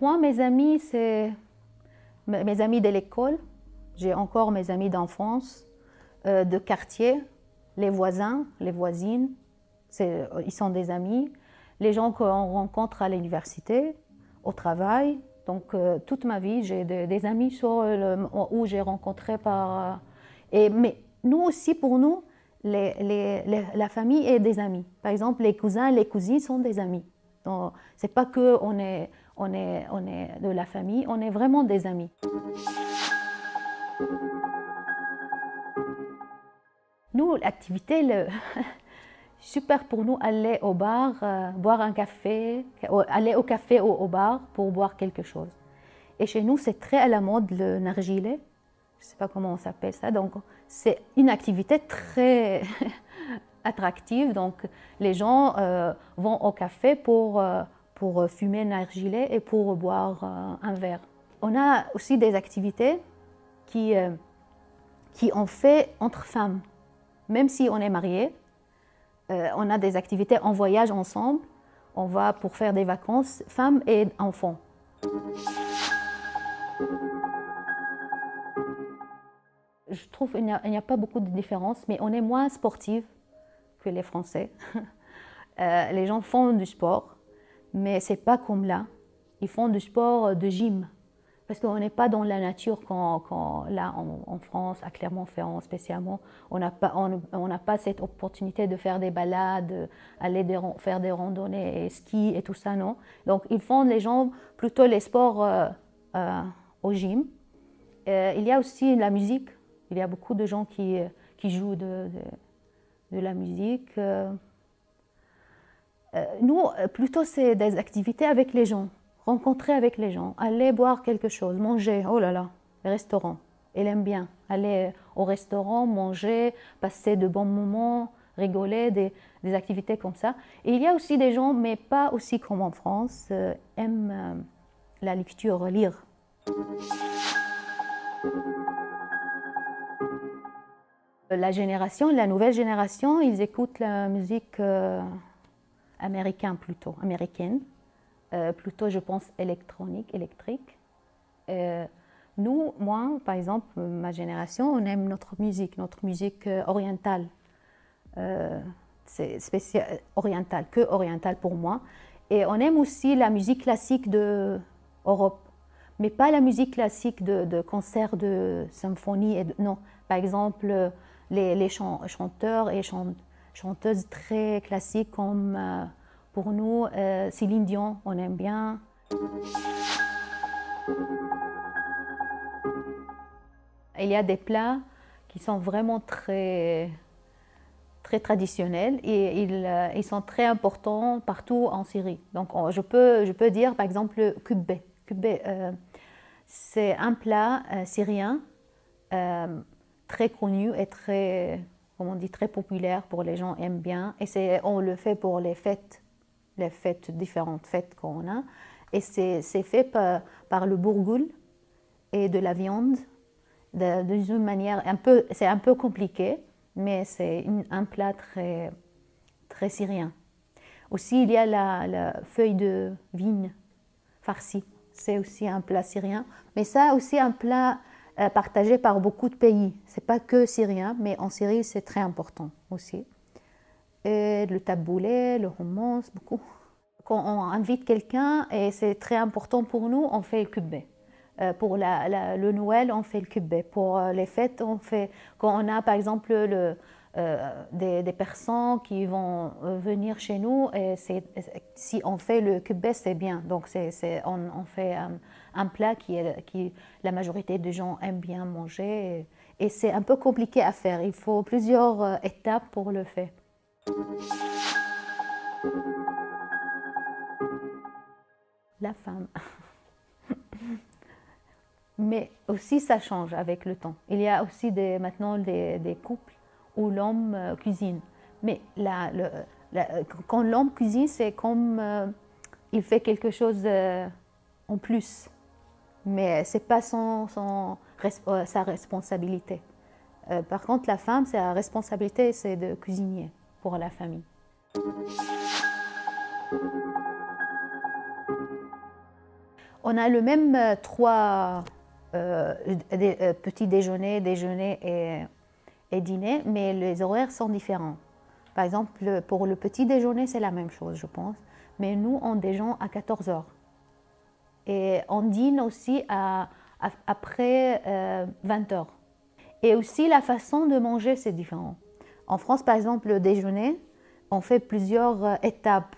Moi, mes amis, c'est mes amis de l'école. J'ai encore mes amis d'enfance, de quartier, les voisins, les voisines. Ils sont des amis. Les gens qu'on rencontre à l'université, au travail. Donc, toute ma vie, j'ai des amis où j'ai rencontré mais nous aussi, pour nous, la famille est des amis. Par exemple, les cousins et les cousines sont des amis. Donc, c'est pas qu'on est de la famille, on est vraiment des amis. Nous, l'activité, super pour nous, aller au bar, boire un café, aller au café ou au bar pour boire quelque chose. Et chez nous, c'est très à la mode le nargilé. Je ne sais pas comment on s'appelle ça. Donc, c'est une activité très attractive. Donc, les gens vont au café pour fumer nargilé et pour boire un verre. On a aussi des activités qui on fait entre femmes. Même si on est mariés, on a des activités, on voyage ensemble, on va pour faire des vacances, femmes et enfants. Je trouve qu'il n'y a pas beaucoup de différence, mais on est moins sportifs que les Français. Les gens font du sport, mais ce n'est pas comme là. Ils font du sport de gym, parce qu'on n'est pas dans la nature là en France, à Clermont-Ferrand spécialement. On n'a pas cette opportunité de faire des balades, aller faire des randonnées et ski et tout ça, non. Donc ils font les gens plutôt les sports au gym. Il y a aussi la musique. Il y a beaucoup de gens qui jouent de la musique. Nous, plutôt, c'est des activités avec les gens, rencontrer avec les gens, aller boire quelque chose, manger. Oh là là, les restaurants, elle aime bien. Aller au restaurant, manger, passer de bons moments, rigoler, des activités comme ça. Et il y a aussi des gens, mais pas aussi comme en France, aiment la lecture, lire. La nouvelle génération, ils écoutent la musique américaine, plutôt je pense électrique. Moi, par exemple, ma génération, on aime notre musique orientale. C'est spécial, orientale pour moi. Et on aime aussi la musique classique d'Europe, mais pas la musique classique de concert de symphonie. Non, par exemple, les chanteurs et chanteuses très classiques comme pour nous, Céline Dion, on aime bien. Il y a des plats qui sont vraiment très traditionnels et ils sont très importants partout en Syrie. Donc je peux dire par exemple le kubbe. C'est un plat syrien très connu et très populaire pour les gens aiment bien. Et on le fait pour les fêtes, différentes fêtes qu'on a. Et c'est fait par le bourgoul et de la viande d'une manière c'est un peu compliqué, mais c'est un plat très syrien. Aussi, il y a la feuille de vigne farcie. C'est aussi un plat syrien, mais ça aussi un plat partagé par beaucoup de pays. C'est pas que syrien, mais en Syrie, c'est très important aussi. Et le taboulé, le hummus, beaucoup. Quand on invite quelqu'un, et c'est très important pour nous, on fait le kubbe. Pour le Noël, on fait le kubbe. Pour les fêtes, quand on a par exemple des personnes qui vont venir chez nous, et si on fait le kubbe, c'est bien. Donc on fait un plat qui la majorité des gens aiment bien manger. Et c'est un peu compliqué à faire. Il faut plusieurs étapes pour le faire. La femme. Mais aussi, ça change avec le temps. Il y a aussi maintenant des couples où l'homme cuisine. Mais quand l'homme cuisine, c'est comme il fait quelque chose en plus. Mais ce n'est pas sa responsabilité. Par contre, la femme, sa responsabilité, c'est de cuisiner pour la famille. On a le même trois petits déjeuners, déjeuner et dîner, mais les horaires sont différents. Par exemple, pour le petit déjeuner, c'est la même chose, je pense. Mais nous, on déjeune à 14 heures. Et on dîne aussi après 20 heures. Et aussi, la façon de manger, c'est différent. En France, par exemple, le déjeuner, on fait plusieurs étapes.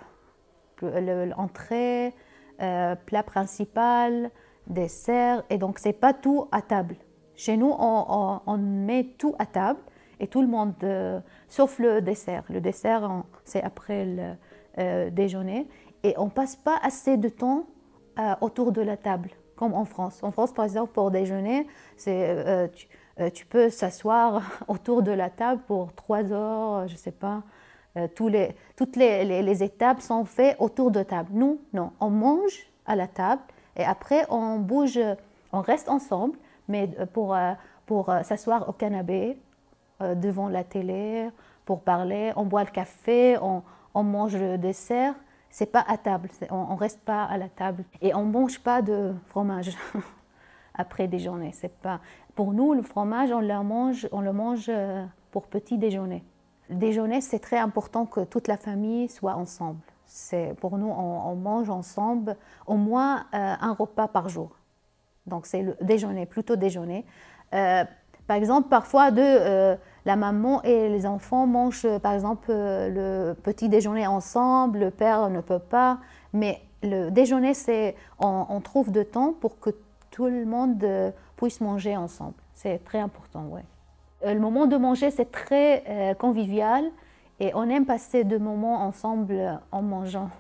L'entrée, plat principal, dessert. Et donc, ce n'est pas tout à table. Chez nous, on met tout à table. Et tout le monde, sauf le dessert. Le dessert, c'est après le déjeuner. Et on ne passe pas assez de temps autour de la table, comme en France. En France, par exemple, pour déjeuner, tu peux s'asseoir autour de la table pour 3 heures, je ne sais pas. Toutes les étapes sont faites autour de table. Nous, non. On mange à la table et après, on bouge, on reste ensemble, mais pour s'asseoir au canapé, devant la télé, pour parler, on boit le café, on mange le dessert. C'est pas à table, on reste pas à la table et on mange pas de fromage après déjeuner. C'est pas pour nous le fromage, on le mange pour petit déjeuner. Déjeuner, c'est très important que toute la famille soit ensemble. Pour nous, on mange ensemble au moins un repas par jour. Donc c'est le déjeuner, plutôt déjeuner. Par exemple, parfois la maman et les enfants mangent par exemple le petit déjeuner ensemble, le père ne peut pas, mais le déjeuner, on trouve de temps pour que tout le monde puisse manger ensemble. C'est très important, ouais. Le moment de manger, c'est très convivial et on aime passer des moments ensemble en mangeant.